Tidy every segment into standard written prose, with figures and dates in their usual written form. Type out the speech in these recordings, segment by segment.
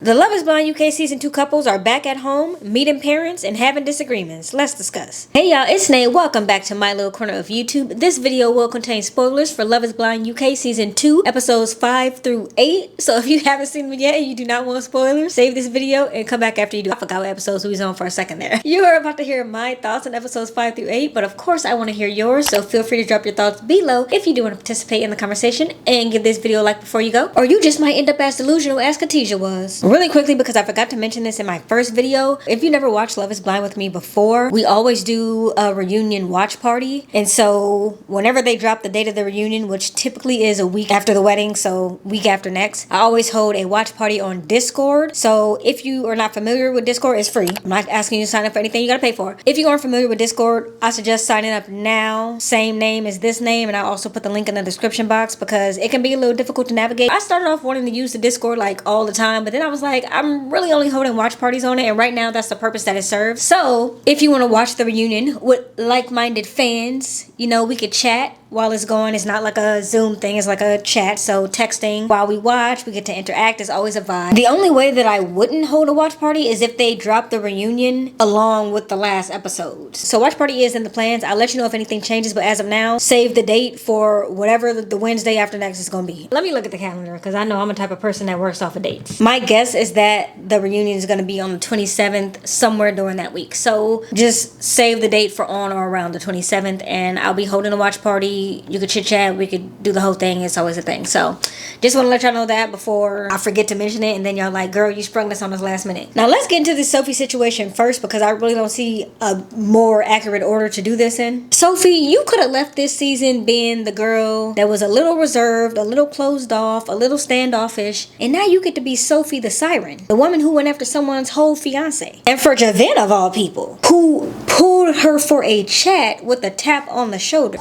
The Love is Blind UK Season 2 couples are back at home, meeting parents, and having disagreements. Let's discuss. Hey y'all, it's Nay. Welcome back to my little corner of YouTube. This video will contain spoilers for Love is Blind UK Season 2, episodes 5 through 8. So if you haven't seen them yet and you do not want spoilers, save this video and come back after you do. I forgot what episodes we was on for a second there. You are about to hear my thoughts on episodes 5 through 8, but of course I want to hear yours, so feel free to drop your thoughts below if you do want to participate in the conversation, and give this video a like before you go. Or you just might end up as delusional as Katisha was. Really quickly, because I forgot to mention this in my first video, if you never watched Love is Blind with me before, we always do a reunion watch party. And so whenever they drop the date of the reunion, which typically is a week after the wedding, so week after next, I always hold a watch party on Discord. So if you are not familiar with Discord, it's free. I'm not asking you to sign up for anything you gotta pay for. If you aren't familiar with Discord, I suggest signing up now. Same name as this name, and I'll also put the link in the description box because it can be a little difficult to navigate. I started off wanting to use the Discord like all the time, but then I was like, I'm really only holding watch parties on it, and right now that's the purpose that it serves. So if you want to watch the reunion with like-minded fans, you know, we could chat while it's going. It's not like a Zoom thing, it's like a chat. So texting while we watch, we get to interact. It's always a vibe. The only way that I wouldn't hold a watch party is if they drop the reunion along with the last episode. So watch party is in the plans. I'll let you know if anything changes, but as of now, save the date for whatever the Wednesday after next is gonna be. Let me look at the calendar because I know I'm a type of person that works off of dates. My guess is that the reunion is gonna be on the 27th, somewhere during that week. So just save the date for on or around the 27th, and I'll be holding a watch party. You could chit chat, we could do the whole thing. It's always a thing. So just want to let y'all know that before I forget to mention it, and then y'all like, girl, you sprung this on us last minute. Now let's get into this Sophie situation first, because I really don't see a more accurate order to do this in. Sophie, you could have left this season being the girl that was a little reserved, a little closed off, a little standoffish, and now you get to be Sophie the Siren, the woman who went after someone's whole fiance. And for Javen of all people, who pulled her for a chat with a tap on the shoulder.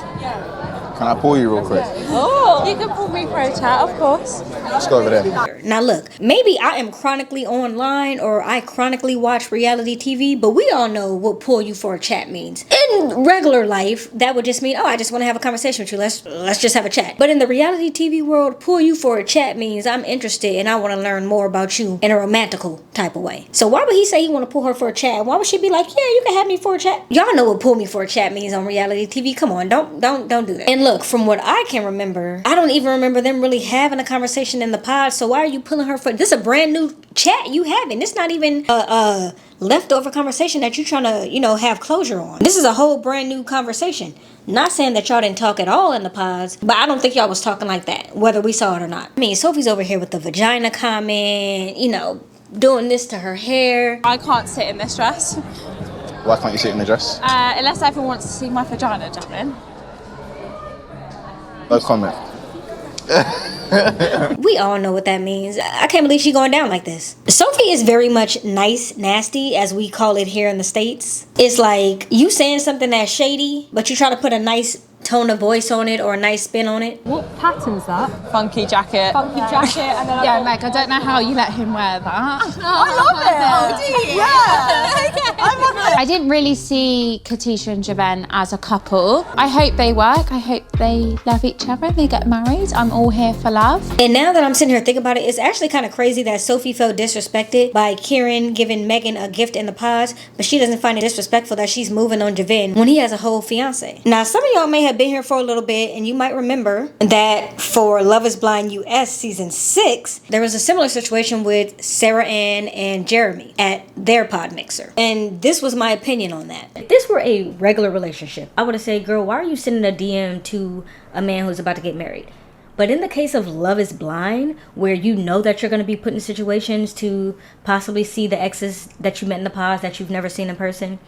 Can I pull you real quick? Oh, you can pull me for a chat, of course. Let's go over there. Now look, maybe I am chronically online or I chronically watch reality TV, but we all know what pull you for a chat means. In regular life, that would just mean, oh, I just want to have a conversation with you. Let's just have a chat. But in the reality TV world, pull you for a chat means I'm interested and I want to learn more about you in a romantical type of way. So why would he say he want to pull her for a chat? Why would she be like, yeah, you can have me for a chat? Y'all know what pull me for a chat means on reality TV. Come on, don't do that. And look, from what I can remember, I don't even remember them really having a conversation in the pod. So why are you pulling her for this? Is a brand new chat you having. It's not even a leftover conversation that you're trying to, you know, have closure on. This is a whole brand new conversation. Not saying that y'all didn't talk at all in the pods, but I don't think y'all was talking like that, whether we saw it or not. I mean, Sophie's over here with the vagina comment, you know, doing this to her hair. I can't sit in this dress. Why can't you sit in the dress? Unless everyone wants to see my vagina, Javen. No comment. We all know what that means. I can't believe she's going down like this. Sophie is very much nice, nasty, as we call it here in the States. It's like you saying something that's shady, but you try to put a nice tone of voice on it or a nice spin on it. What pattern's that? Funky jacket. Funky jacket. And then Yeah, like, I don't know how you let him wear that. I love it. Oh, do you? Yeah. I love it. I didn't really see Katisha and Javen as a couple. I hope they work. I hope they love each other and they get married. I'm all here for love. And now that I'm sitting here thinking about it, it's actually kind of crazy that Sophie felt disrespected by Kieran giving Megan a gift in the pods, but she doesn't find it disrespectful that she's moving on Javen when he has a whole fiance. Now, some of y'all may have been here for a little bit, and you might remember that for Love is Blind US Season 6, there was a similar situation with Sarah Ann and Jeremy at their pod mixer. And this was my opinion on that. If this were a regular relationship, I would have said, girl, why are you sending a DM to a man who's about to get married? But in the case of Love is Blind, where you know that you're going to be put in situations to possibly see the exes that you met in the past that you've never seen in person,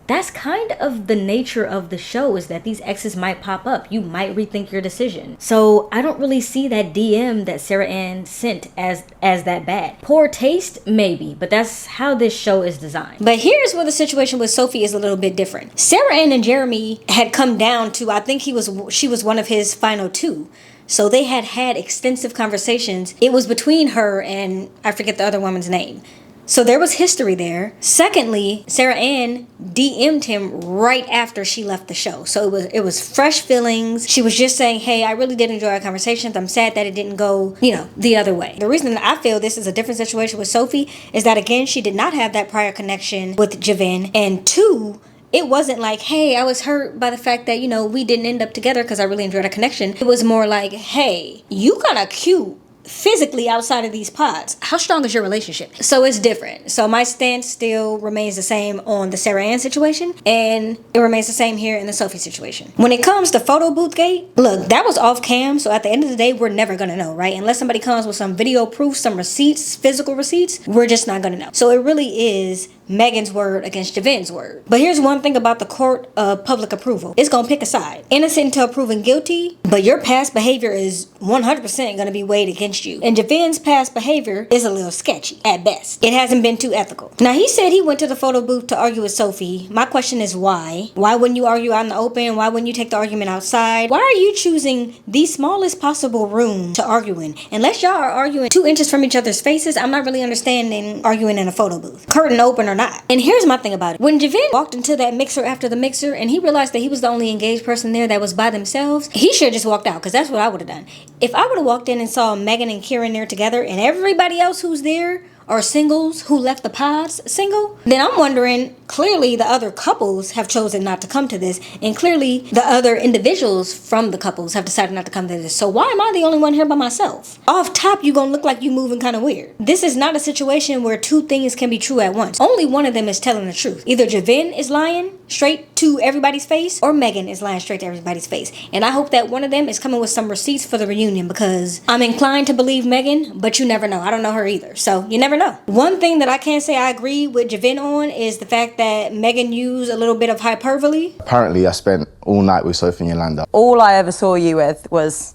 that's kind of the nature of the show, is that these exes might pop up. You might rethink your decision. So I don't really see that DM that Sarah Ann sent as that bad. Poor taste, maybe, but that's how this show is designed. But here's where the situation with Sophie is a little bit different. Sarah Ann and Jeremy had come down to, I think she was one of his final two. So they had extensive conversations. It was between her and, I forget the other woman's name. So there was history there. Secondly, Sarah Ann DM'd him right after she left the show. So it was fresh feelings. She was just saying, hey, I really did enjoy our conversations. I'm sad that it didn't go, the other way. The reason that I feel this is a different situation with Sophie is that, again, she did not have that prior connection with Javen. And two, it wasn't like, hey, I was hurt by the fact that, we didn't end up together because I really enjoyed our connection. It was more like, hey, you kind of cute physically outside of these pods. How strong is your relationship? So it's different. So my stance still remains the same on the Sarah Ann situation, and it remains the same here in the Sophie situation. When it comes to photo booth gate, look, that was off cam, so at the end of the day, we're never gonna know, right? Unless somebody comes with some video proof, some receipts, physical receipts, we're just not gonna know. So it really is Megan's word against Javen's word. But here's one thing about the court of public approval. It's gonna pick a side. Innocent until proven guilty, but your past behavior is 100% gonna be weighed against you. And Javen's past behavior is a little sketchy at best. It hasn't been too ethical. Now, he said he went to the photo booth to argue with Sophie. My question is why? Why wouldn't you argue out in the open? Why wouldn't you take the argument outside? Why are you choosing the smallest possible room to argue in? Unless y'all are arguing 2 inches from each other's faces, I'm not really understanding arguing in a photo booth. Curtain open or not. And here's my thing about it. When Javen walked into that mixer after the mixer and he realized that he was the only engaged person there that was by themselves, he should have just walked out, because that's what I would have done. If I would have walked in and saw Megan and Kieran there together and everybody else who's there are singles who left the pods single, then I'm wondering, clearly the other couples have chosen not to come to this, and clearly the other individuals from the couples have decided not to come to this. So why am I the only one here by myself? Off top, you gonna look like you moving kind of weird. This is not a situation where 2 things can be true at once. Only one of them is telling the truth. Either Javen is lying straight to everybody's face, or Megan is lying straight to everybody's face. And I hope that one of them is coming with some receipts for the reunion, because I'm inclined to believe Megan, but you never know. I don't know her either, so you never know. One thing that I can't say I agree with Javen on is the fact that Megan used a little bit of hyperbole. Apparently, I spent all night with Sophie and Yolanda. All I ever saw you with was,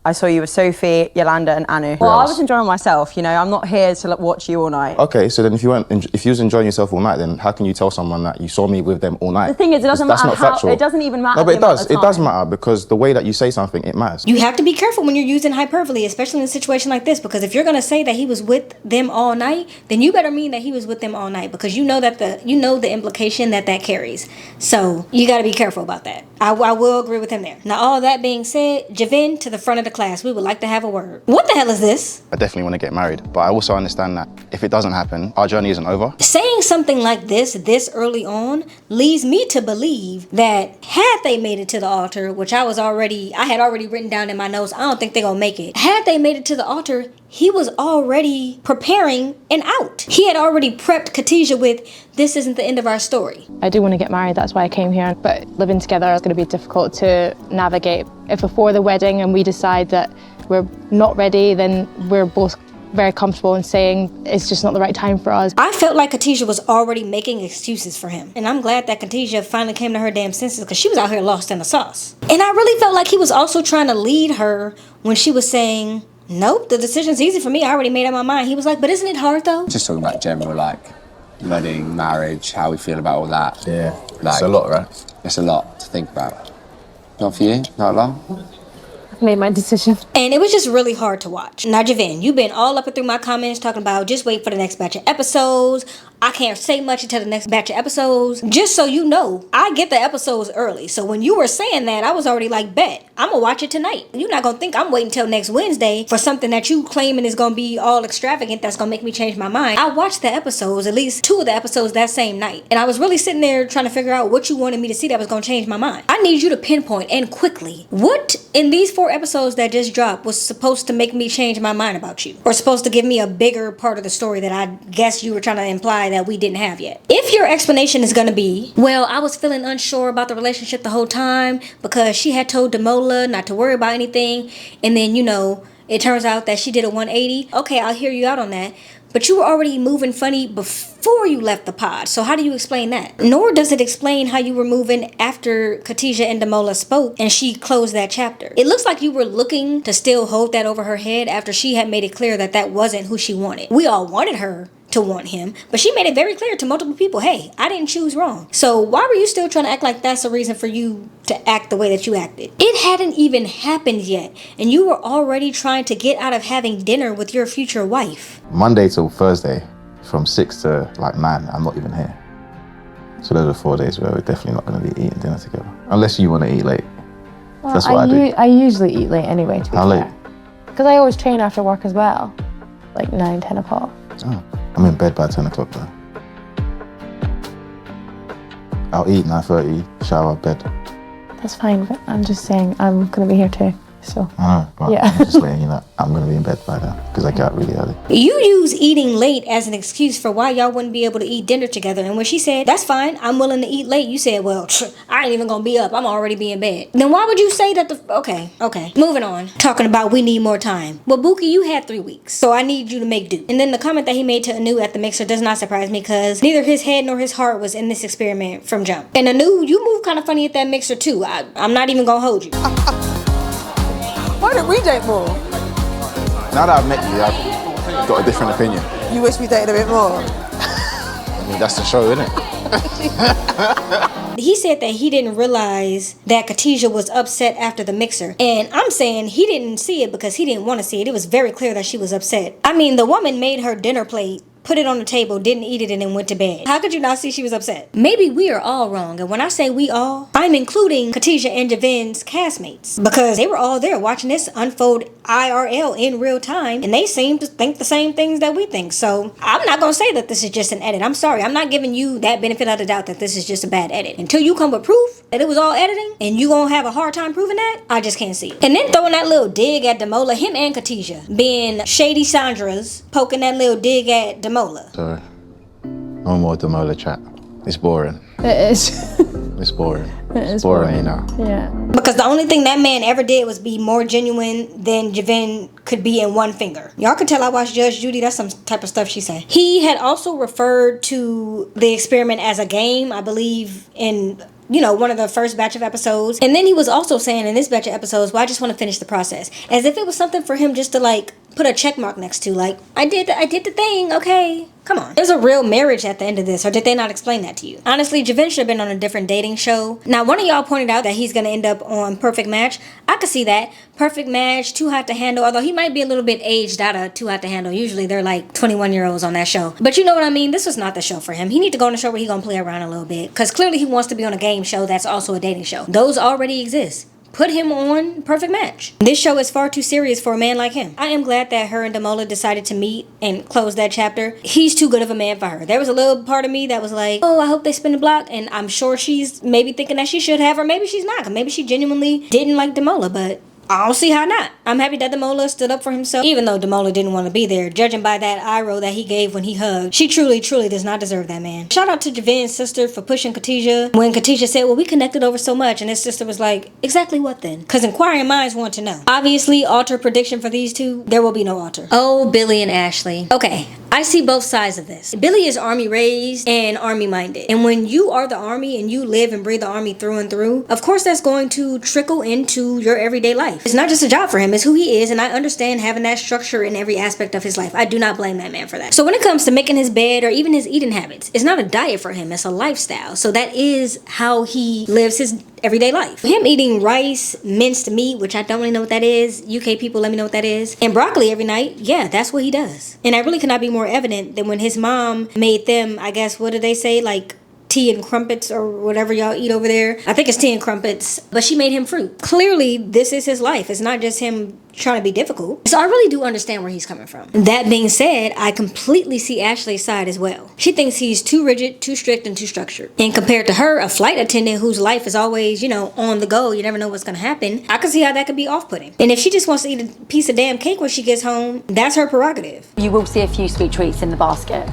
I saw you with Sophie, Yolanda and Aanu. Well, I was enjoying myself, I'm not here to watch you all night. Okay, so then if you was enjoying yourself all night, then how can you tell someone that you saw me with them all night? The thing is, it doesn't matter That's not factual. It doesn't even matter. No, but it does. It does matter, because the way that you say something, it matters. You have to be careful when you're using hyperbole, especially in a situation like this, because if you're gonna say that he was with them all night, then you better mean that he was with them all night, because you know the implication that carries. So you got to be careful about that. I will agree with him there. Now, all that being said, Javen, to the front of the class, we would like to have a word. What the hell is this? I definitely want to get married, but I also understand that if it doesn't happen, our journey isn't over. Saying something like this early on leads me to believe that had they made it to the altar, which I had already written down in my notes, I don't think they're gonna make it. Had they made it to the altar, he was already preparing an out. He had already prepped Katisha with, this isn't the end of our story. I do want to get married, that's why I came here. But living together is going to be difficult to navigate. If before the wedding and we decide that we're not ready, then we're both very comfortable in saying it's just not the right time for us. I felt like Katisha was already making excuses for him. And I'm glad that Katisha finally came to her damn senses, because she was out here lost in the sauce. And I really felt like he was also trying to lead her when she was saying, nope, the decision's easy for me. I already made up my mind. He was like, but isn't it hard though? Just talking about general, wedding, marriage, how we feel about all that. Yeah, it's a lot, right? It's a lot to think about. Not for you? Not long? I've made my decision. And it was just really hard to watch. Now, Javen, you've been all up and through my comments talking about just wait for the next batch of episodes. I can't say much until the next batch of episodes. Just so you know, I get the episodes early. So when you were saying that, I was already like, bet, I'm gonna watch it tonight. You're not gonna think I'm waiting until next Wednesday for something that you claiming is gonna be all extravagant that's gonna make me change my mind. I watched the episodes, at least 2 of the episodes that same night. And I was really sitting there trying to figure out what you wanted me to see that was gonna change my mind. I need you to pinpoint, and quickly, what in these 4 episodes that just dropped was supposed to make me change my mind about you? Or supposed to give me a bigger part of the story that I guess you were trying to imply that we didn't have yet. If your explanation is going to be, well, I was feeling unsure about the relationship the whole time because she had told Demola not to worry about anything, and then, it turns out that she did a 180. Okay, I'll hear you out on that. But you were already moving funny before you left the pod. So how do you explain that? Nor does it explain how you were moving after Katisha and Demola spoke and she closed that chapter. It looks like you were looking to still hold that over her head after she had made it clear that that wasn't who she wanted. We all wanted her to want him, but she made it very clear to multiple people, hey, I didn't choose wrong. So why were you still trying to act like that's a reason for you to act the way that you acted? It hadn't even happened yet, and you were already trying to get out of having dinner with your future wife. Monday till Thursday, from 6 to like 9, I'm not even here. So those are 4 days where we're definitely not going to be eating dinner together. Unless you want to eat late. Well, that's what I do. I usually eat late anyway, to be How late? Because I always train after work as well. Like 9, 10 o'clock. Oh, I'm in bed by 10 o'clock though. I'll eat 9:30, shower, bed. That's fine, but I'm just saying I'm going to be here too. So. I know, but Yeah. I'm just letting you know I'm going to be in bed by then because I get up really early. You use eating late as an excuse for why y'all wouldn't be able to eat dinner together. And when she said, that's fine, I'm willing to eat late, you said, well, I ain't even gonna be up. I'm already be in bed. Then why would you say that okay. Moving on. Talking about we need more time. Well, Buki, you had 3 weeks, so I need you to make do. And then the comment that he made to Aanu at the mixer does not surprise me because neither his head nor his heart was in this experiment from jump. And Aanu, you move kind of funny at that mixer too. I'm not even gonna hold you. Why don't we date more? Now that I've met you, I've got a different opinion. You wish we dated a bit more? I mean, that's the show, isn't it? He said that he didn't realize that Katisha was upset after the mixer. And I'm saying he didn't see it because he didn't want to see it. It was very clear that she was upset. I mean, the woman made her dinner plate, put it on the table, didn't eat it, and then went to bed. How could you not see she was upset? Maybe we are all wrong. And when I say we all, I'm including Katisha and Javen's castmates. Because they were all there watching this unfold IRL in real time. And they seem to think the same things that we think. So I'm not going to say that this is just an edit. I'm sorry. I'm not giving you that benefit of the doubt that this is just a bad edit. Until you come with proof that it was all editing, and you going to have a hard time proving that, I just can't see it. And then throwing that little dig at Demola, him and Katisha, being shady Sandra's, poking that little dig at Demola. So, no more Demola chat. It's boring. It is. It's boring. It's boring, you know. Yeah. Because the only thing that man ever did was be more genuine than Javen could be in one finger. Y'all can tell I watched Judge Judy. That's some type of stuff she said. He had also referred to the experiment as a game, I believe, in one of the first batch of episodes. And then he was also saying in this batch of episodes, well, I just want to finish the process. As if it was something for him just to put a check mark next to, I did the thing, okay. Come on. There's a real marriage at the end of this, or did they not explain that to you? Honestly, Javen should have been on a different dating show. Now, one of y'all pointed out that he's going to end up on Perfect Match. I could see that. Perfect Match, Too Hot to Handle, although he might be a little bit aged out of Too Hot to Handle. Usually they're 21-year-olds on that show. But you know what I mean? This was not the show for him. He need to go on a show where he's going to play around a little bit. Because clearly he wants to be on a game show that's also a dating show. Those already exist. Put him on Perfect Match. This show is far too serious for a man like him. I am glad that her and Demola decided to meet and close that chapter. He's too good of a man for her. There was a little part of me that was like, oh, I hope they spin the block. And I'm sure she's maybe thinking that she should have, or maybe she's not. Because maybe she genuinely didn't like Demola, but I don't see how not. I'm happy that Demola stood up for himself, even though Demola didn't want to be there. Judging by that eye roll that he gave when he hugged, she truly, truly does not deserve that man. Shout out to Javen's sister for pushing Katisha when Katisha said, well, we connected over so much, and his sister was like, exactly what then? Because inquiring minds want to know. Obviously, alter prediction for these two, there will be no alter. Oh, Billy and Ashleigh. Okay, I see both sides of this. Billy is army raised and army minded. And when you are the army and you live and breathe the army through and through, of course that's going to trickle into your everyday life. It's not just a job for him, it's who he is, and I understand having that structure in every aspect of his life. I do not blame that man for that. So when it comes to making his bed or even his eating habits, it's not a diet for him, it's a lifestyle. So that is how he lives his everyday life. Him eating rice, minced meat, which I don't really know what that is. UK people, let me know what that is. And broccoli every night, yeah, that's what he does. And I really cannot be more evident than when his mom made them, I guess, what did they say, tea and crumpets or whatever y'all eat over there. I think it's tea and crumpets, but she made him fruit. Clearly, this is his life. It's not just him trying to be difficult. So I really do understand where he's coming from. That being said, I completely see Ashleigh's side as well. She thinks he's too rigid, too strict, and too structured. And compared to her, a flight attendant whose life is always, on the go, you never know what's gonna happen, I can see how that could be off-putting. And if she just wants to eat a piece of damn cake when she gets home, that's her prerogative. You will see a few sweet treats in the basket.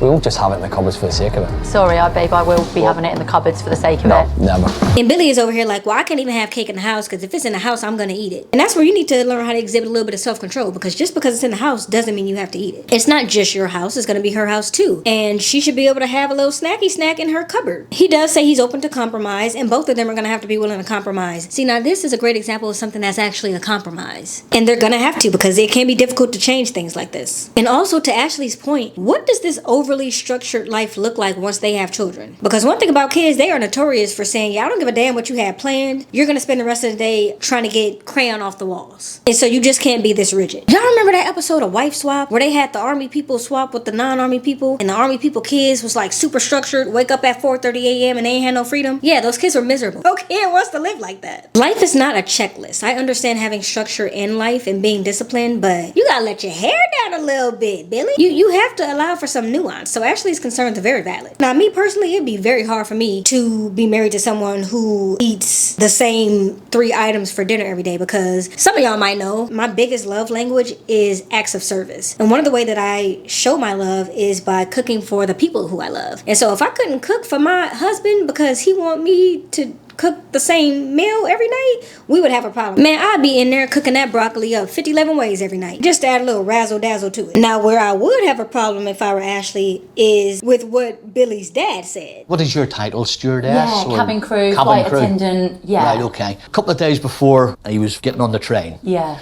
We'll just have it in the cupboards for the sake of it. Sorry, babe, I will be having it in the cupboards for the sake of it. Never. And Billy is over here like, well, I can't even have cake in the house because if it's in the house, I'm going to eat it. And that's where you need to learn how to exhibit a little bit of self-control, because just because it's in the house doesn't mean you have to eat it. It's not just your house, it's going to be her house too. And she should be able to have a little snacky snack in her cupboard. He does say he's open to compromise, and both of them are going to have to be willing to compromise. See, now this is a great example of something that's actually a compromise. And they're going to have to, because it can be difficult to change things like this. And also to Ashleigh's point, what does this over overly structured life look like once they have children? Because one thing about kids, they are notorious for saying, yeah, I don't give a damn what you had planned. You're gonna spend the rest of the day trying to get crayon off the walls. And so you just can't be this rigid. Y'all remember that episode of Wife Swap where they had the army people swap with the non-army people, and the army people kids was like super structured, wake up at 4:30 a.m. and they ain't had no freedom? Yeah, those kids were miserable. No kid wants to live like that. Life is not a checklist. I understand having structure in life and being disciplined, but you gotta let your hair down a little bit, Billy. You have to allow for some nuance. So Ashleigh's concerns are very valid. Now, me personally, it'd be very hard for me to be married to someone who eats the same 3 items for dinner every day, because some of y'all might know my biggest love language is acts of service. And one of the way that I show my love is by cooking for the people who I love. And so if I couldn't cook for my husband because he want me to cook the same meal every night, we would have a problem. Man, I'd be in there cooking that broccoli up 50-11 ways every night, just to add a little razzle dazzle to it. Now, where I would have a problem if I were Ashleigh is with what Billy's dad said. What is your title, stewardess? Yeah, cabin crew, flight attendant, yeah. Right, okay. A couple of days before he was getting on the train, yeah,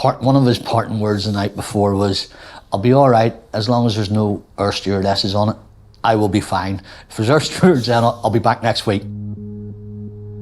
one of his parting words the night before was, I'll be all right as long as there's no air stewardesses on it. I will be fine. If there's air stewardesses on it, I'll be back next week.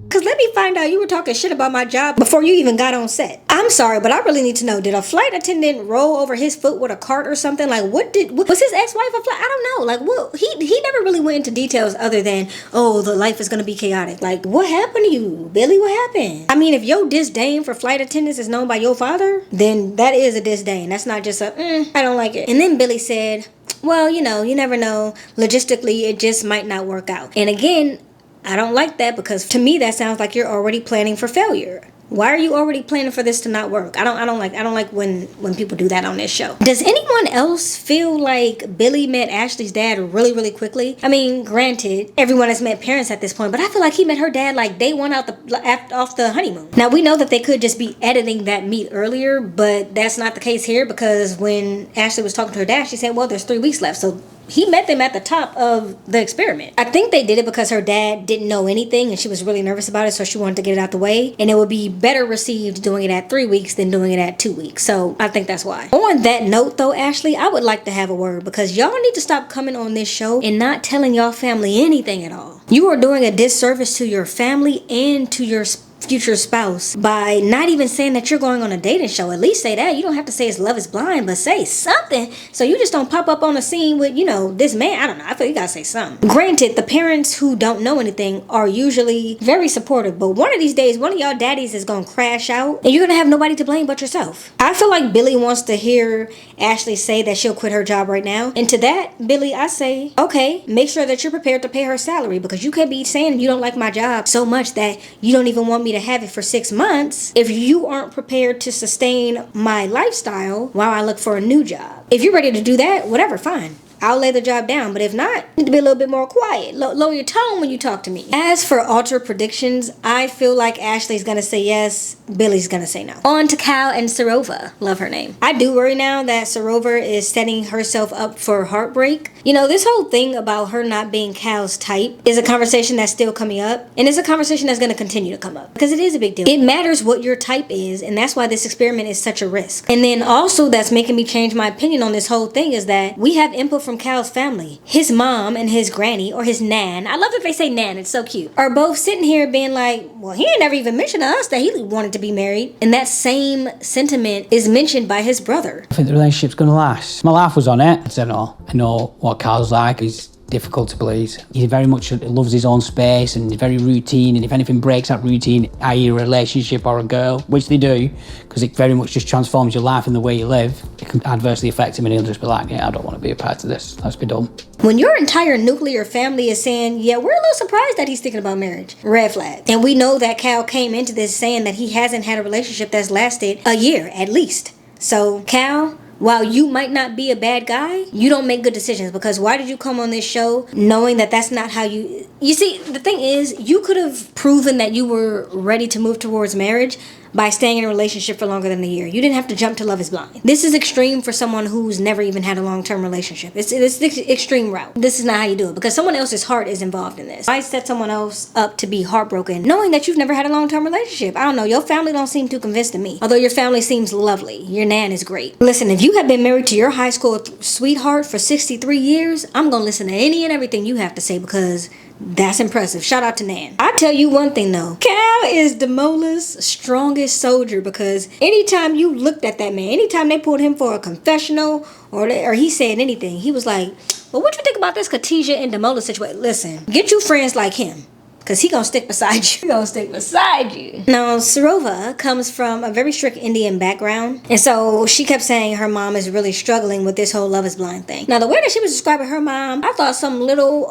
Because let me find out you were talking shit about my job before you even got on set. I'm sorry, but I really need to know, did a flight attendant roll over his foot with a cart or something? Like, was his ex-wife a flight? I don't know. Like, what? He never really went into details other than, oh, the life is going to be chaotic. Like, what happened to you, Billy? What happened? I mean, if your disdain for flight attendants is known by your father, then that is a disdain. That's not just a, I don't like it. And then Billy said, well, you know, you never know. Logistically, it just might not work out. And again, I don't like that, because to me that sounds like you're already planning for failure. Why are you already planning for this to not work? I don't like when people do that on this show. Does anyone else feel like Billy met Ashleigh's dad really quickly? I mean, granted, everyone has met parents at this point, but I feel like he met her dad like day one off the honeymoon. Now, we know that they could just be editing that meet earlier, but that's not the case here, because when Ashleigh was talking to her dad, she said, well, there's 3 weeks left. So he met them at the top of the experiment. I think they did it because her dad didn't know anything and she was really nervous about it, so she wanted to get it out the way, and it would be better received doing it at 3 weeks than doing it at 2 weeks. So I think that's why. On that note though, Ashleigh, I would like to have a word, because y'all need to stop coming on this show and not telling y'all family anything at all. You are doing a disservice to your family and to your future spouse by not even saying that you're going on a dating show. At least say that. You don't have to say it's Love is Blind, but say something so you just don't pop up on the scene with, you know, this man. I don't know. I feel you gotta say something. Granted, the parents who don't know anything are usually very supportive, but one of these days, one of y'all daddies is gonna crash out and you're gonna have nobody to blame but yourself. I feel like Billy wants to hear Ashleigh say that she'll quit her job right now. And to that, Billy, I say, okay, make sure that you're prepared to pay her salary, because you can't be saying you don't like my job so much that you don't even want me to have it for 6 months if you aren't prepared to sustain my lifestyle while I look for a new job. If you're ready to do that, whatever, fine. I'll lay the job down, but if not, you need to be a little bit more quiet. Lower your tone when you talk to me. As for alter predictions, I feel like Ashleigh's gonna say yes, Billy's gonna say no. On to Cal and Sarover. Love her name. I do worry now that Sarover is setting herself up for heartbreak. You know, this whole thing about her not being Cal's type is a conversation that's still coming up, and it's a conversation that's gonna continue to come up, because it is a big deal. It matters what your type is, and that's why this experiment is such a risk. And then also that's making me change my opinion on this whole thing is that we have input from Cal's family. His mom and his granny, or his nan, I love that they say nan, it's so cute, are both sitting here being like, well, he ain't never even mentioned to us that he wanted to be married. And that same sentiment is mentioned by his brother. I think the relationship's gonna last. My life was on it. I said, no, I know what Cal's like. He's difficult to please. He very much loves his own space and very routine, and if anything breaks that routine, i.e. a relationship or a girl, which they do, because it very much just transforms your life and the way you live, it can adversely affect him, and he'll just be like, yeah, I don't want to be a part of this, let's be done. When your entire nuclear family is saying, yeah, we're a little surprised that he's thinking about marriage, red flag. And we know that Cal came into this saying that he hasn't had a relationship that's lasted a year at least. So Cal, while you might not be a bad guy, you don't make good decisions, because why did you come on this show knowing that that's not how you see, the thing is, you could have proven that you were ready to move towards marriage by staying in a relationship for longer than a year. You didn't have to jump to Love is Blind. This is extreme for someone who's never even had a long-term relationship. It's the extreme route. This is not how you do it because someone else's heart is involved in this. Why set someone else up to be heartbroken knowing that you've never had a long-term relationship? I don't know. Your family don't seem too convinced to me. Although your family seems lovely. Your nan is great. Listen, if you have been married to your high school sweetheart for 63 years, I'm gonna listen to any and everything you have to say because that's impressive. Shout out to Nan. I tell you one thing though, Cal is Demola's strongest soldier because anytime you looked at that man, anytime they pulled him for a confessional or he said anything, he was like, well, what you think about this Katisha and Demola situation? Listen, get you friends like him. Cause he gonna stick beside you. He gonna stick beside you. Now, Sarover comes from a very strict Indian background. And so she kept saying her mom is really struggling with this whole Love is Blind thing. Now, the way that she was describing her mom, I thought some little,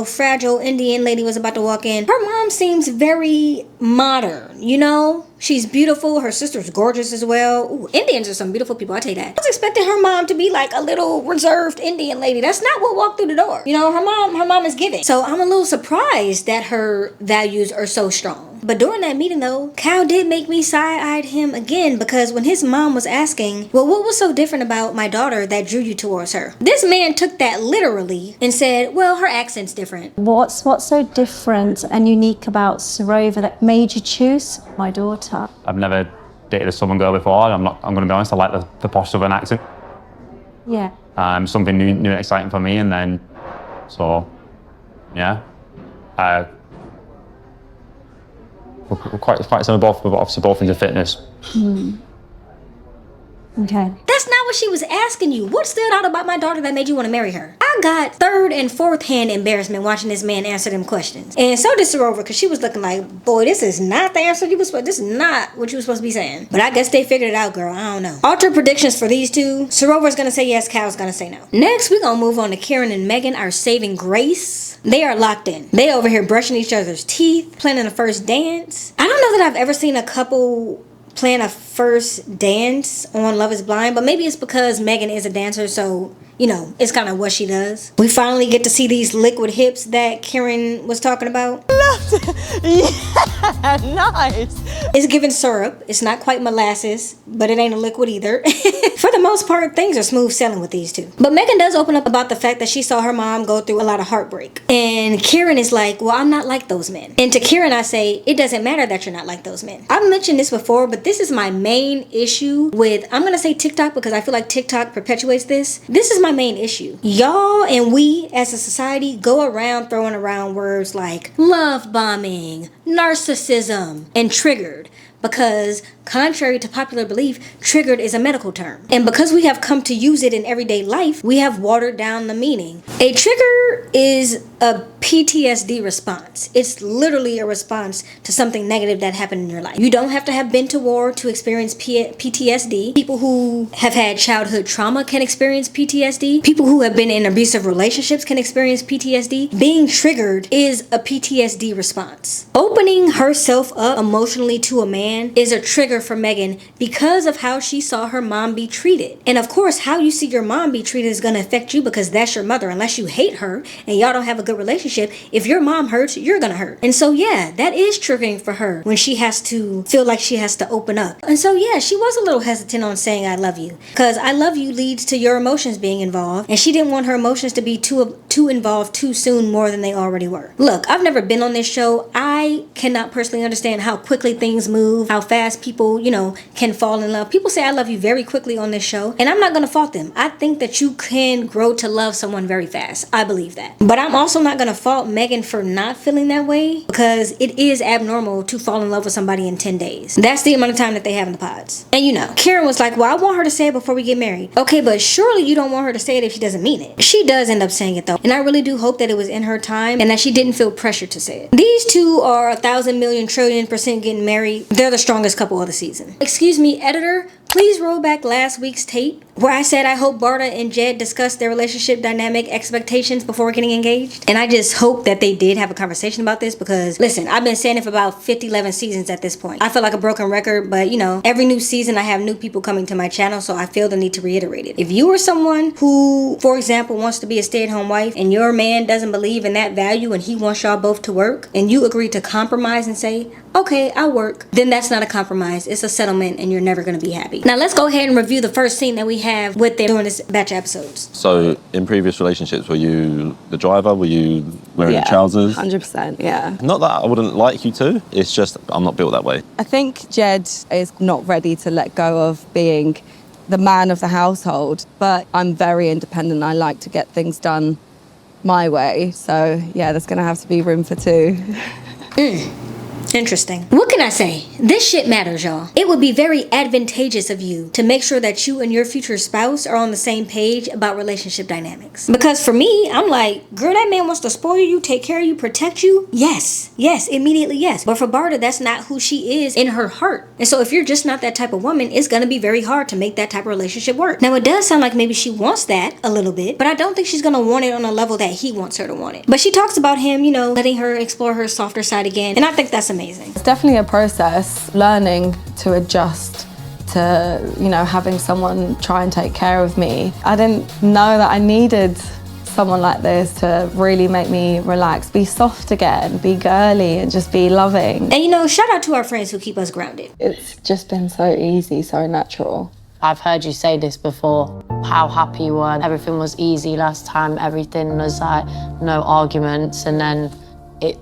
fragile Indian lady was about to walk in. Her mom seems very modern, you know? She's beautiful. Her sister's gorgeous as well. Ooh, Indians are some beautiful people, I tell you that. I was expecting her mom to be like a little reserved Indian lady. That's not what walked through the door. You know, her mom is giving. So I'm a little surprised that her values are so strong. But during that meeting though, Cal did make me side-eyed him again because when his mom was asking, well, what was so different about my daughter that drew you towards her? This man took that literally and said, well, her accent's different. What's so different and unique about Sarover that made you choose my daughter? I've never dated a Southern girl before. I'm going to be honest, I like the posh Southern accent. Yeah. Something new and exciting for me, and then, so, yeah. We're quite similar, but obviously both into fitness. Okay. That's not what she was asking you. What stood out about my daughter that made you want to marry her? I got third and fourth hand embarrassment watching this man answer them questions. And so did Sarover, because she was looking like, boy, this is not the answer you was supposed, this is not what you were supposed to be saying. But I guess they figured it out, girl. I don't know. Alter predictions for these two. Sarover's gonna say yes, Cal's gonna say no. Next, we're gonna move on to Kieran and Megan, our saving grace. They are locked in. They over here brushing each other's teeth, planning a first dance. I don't know that I've ever seen a couple plan a first dance on Love is Blind, but maybe it's because Megan is a dancer, so you know, it's kind of what she does. We finally get to see these liquid hips that Kieran was talking about. Yeah, nice. It's giving syrup. It's not quite molasses, but it ain't a liquid either. For the most part, things are smooth sailing with these two. But Megan does open up about the fact that she saw her mom go through a lot of heartbreak. And Kieran is like, well, I'm not like those men. And to Kieran, I say, it doesn't matter that you're not like those men. I've mentioned this before, but this is my main issue with, I'm gonna say TikTok because I feel like TikTok perpetuates this. This is my main issue. Y'all and we as a society go around throwing around words like love bombing, narcissism, and triggered. Because, contrary to popular belief, triggered is a medical term. And because we have come to use it in everyday life, we have watered down the meaning. A trigger is a PTSD response. It's literally a response to something negative that happened in your life. You don't have to have been to war to experience PTSD. People who have had childhood trauma can experience PTSD. People who have been in abusive relationships can experience PTSD. Being triggered is a PTSD response. Opening herself up emotionally to a man is a trigger for Megan because of how she saw her mom be treated. And of course, how you see your mom be treated is going to affect you because that's your mother. Unless you hate her and y'all don't have a good relationship, if your mom hurts, you're going to hurt. And so yeah, that is triggering for her when she has to feel like she has to open up. And so yeah, she was a little hesitant on saying I love you because I love you leads to your emotions being involved, and she didn't want her emotions to be too involved too soon more than they already were. Look, I've never been on this show. I cannot personally understand how quickly things move, how fast people, you know, can fall in love. People say I love you very quickly on this show, and I'm not going to fault them. I think that you can grow to love someone very fast. I believe that. But I'm also not going to fault Megan for not feeling that way because it is abnormal to fall in love with somebody in 10 days. That's the amount of time that they have in the pods. And you know, Kieran was like, well, I want her to say it before we get married. Okay, but surely you don't want her to say it if she doesn't mean it. She does end up saying it though. And I really do hope that it was in her time and that she didn't feel pressured to say it. These two are 1,000,000,000,000,000% getting married. They're the strongest couple of the season. Excuse me, editor, please roll back last week's tape where I said I hope Bardha and Jed discuss their relationship dynamic expectations before getting engaged. And I just hope that they did have a conversation about this because, listen, I've been saying it for about 11 seasons at this point. I feel like a broken record, but you know, every new season I have new people coming to my channel, so I feel the need to reiterate it. If you are someone who, for example, wants to be a stay-at-home wife and your man doesn't believe in that value and he wants y'all both to work and you agree to compromise and say, okay, I'll work, then that's not a compromise. It's a settlement and you're never going to be happy. Now let's go ahead and review the first scene that we have with them during this batch of episodes. So in previous relationships, were you the driver? Were you wearing the trousers? 100%, yeah. Not that I wouldn't like you to, it's just I'm not built that way. I think Jed is not ready to let go of being the man of the household, but I'm very independent. I like to get things done my way. So yeah, there's gonna have to be room for two. Interesting. What can I say? This shit matters, y'all. It would be very advantageous of you to make sure that you and your future spouse are on the same page about relationship dynamics. Because for me, I'm like, girl, that man wants to spoil you, take care of you, protect you. Yes, immediately yes. But for Bardha, that's not who she is in her heart. And so if you're just not that type of woman, it's gonna be very hard to make that type of relationship work. Now it does sound like maybe she wants that a little bit, but I don't think she's gonna want it on a level that he wants her to want it. But she talks about him, you know, letting her explore her softer side again. And I think that's amazing. It's definitely a process, learning to adjust to, you know, having someone try and take care of me. I didn't know that I needed someone like this to really make me relax, be soft again, be girly and just be loving. And you know, shout out to our friends who keep us grounded. It's just been so easy, so natural. I've heard you say this before, how happy you were. Everything was easy last time, everything was like no arguments, and then it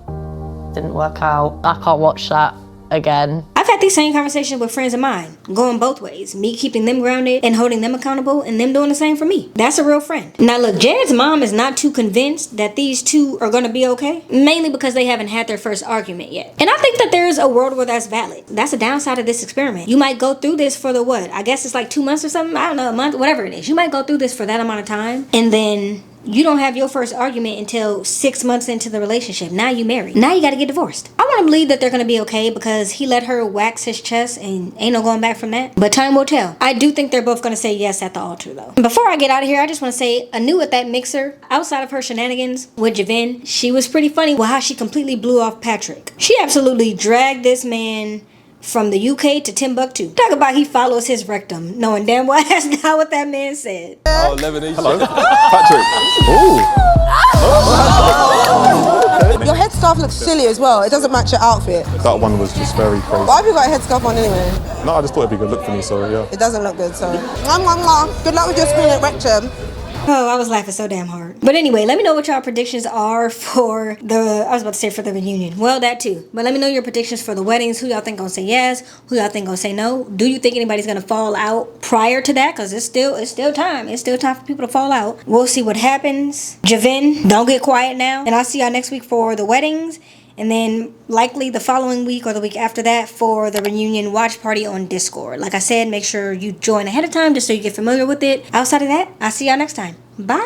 didn't work out. I can't watch that again. I've had these same conversations with friends of mine, going both ways. Me keeping them grounded and holding them accountable, and them doing the same for me. That's a real friend. Now look, Jed's mom is not too convinced that these two are gonna be okay, mainly because they haven't had their first argument yet. And I think that there's a world where that's valid. That's a downside of this experiment. You might go through this for the what? I guess it's like 2 months or something, I don't know, a month, whatever it is. You might go through this for that amount of time, and then you don't have your first argument until 6 months into the relationship. Now you married. Now you gotta get divorced. I want to believe that they're gonna be okay because he let her wax his chest and ain't no going back from that. But time will tell. I do think they're both gonna say yes at the altar though. Before I get out of here, I just want to say Aanu at that mixer, outside of her shenanigans with Javen, she was pretty funny with how she completely blew off Patrick. She absolutely dragged this man from the UK to Timbuktu. Talk about he follows his rectum, knowing damn well that's not what that man said. Oh, Lebanese. Hello. Patrick. Ooh. Your headscarf looks silly as well. It doesn't match your outfit. That one was just very crazy. Why have you got a headscarf on anyway? No, I just thought it'd be a good look for me, so yeah. It doesn't look good, so. Good luck with your screen at rectum. Oh, I was laughing so damn hard. But anyway, let me know what y'all predictions are for the reunion. Well, that too. But let me know your predictions for the weddings. Who y'all think gonna say yes? Who y'all think gonna say no? Do you think anybody's gonna fall out prior to that? Cause it's still time. It's still time for people to fall out. We'll see what happens. Javen, don't get quiet now. And I'll see y'all next week for the weddings. And then likely the following week or the week after that for the reunion watch party on Discord. Like I said, make sure you join ahead of time just so you get familiar with it. Outside of that, I'll see y'all next time. Bye.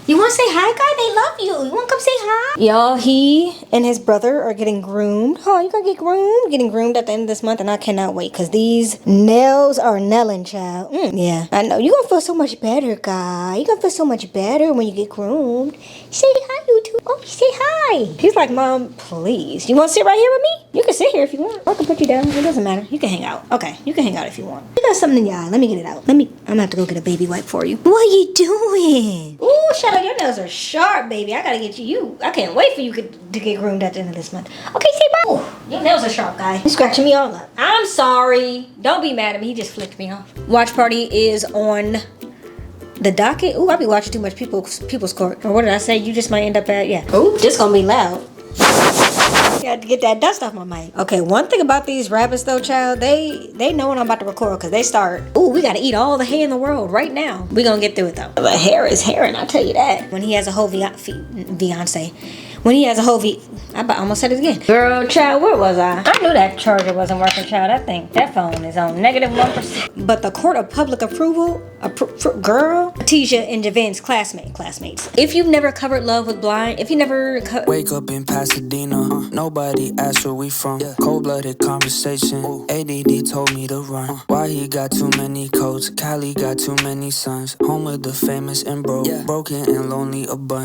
You want to say hi, guy? They love you. You want to come say hi? Y'all, he and his brother are getting groomed. Oh, you gonna get groomed? Getting groomed at the end of this month, and I cannot wait because these nails are nailing, child. Yeah, I know. You're gonna feel so much better, guy. You're gonna feel so much better when you get groomed. Say hi, YouTube. Oh, say hi. He's like, Mom, please. You want to sit right here with me? You can sit here if you want. I can put you down. It doesn't matter. You can hang out. Okay, you can hang out if you want. You got something in your eye. Let me get it out. I'm gonna have to go get a baby wipe for you. What are you doing? Ooh, Shadow, your nails are sharp, baby. I gotta get you. I can't wait for you to get groomed at the end of this month. Okay, say bye. Ooh, your nails are sharp, guy. You're scratching me all up. I'm sorry. Don't be mad at me. He just flicked me off. Watch party is on the docket. Ooh, I be watching too much People's Court. Or what did I say? You just might end up at, yeah. Ooh, this gonna be loud. Got to get that dust off my mic. Okay, one thing about these rabbits though, child, they know when I'm about to record because they start, ooh, we gotta eat all the hay in the world right now. We gonna get through it though. The hair is hairing, I'll tell you that. When he has a whole fiance. When he has a whole I almost said it again. Girl, child, where was I? I knew that charger wasn't working, child. I think that phone is on -1%. But the court of public approval, girl, Katisha and Javen's classmates. If you've never covered Love with Blind, if you never wake up in Pasadena, nobody asked where we from. Cold-blooded conversation. ADD told me to run. Why he got too many coats? Cali got too many sons. Home with the famous and broken and lonely a bunch.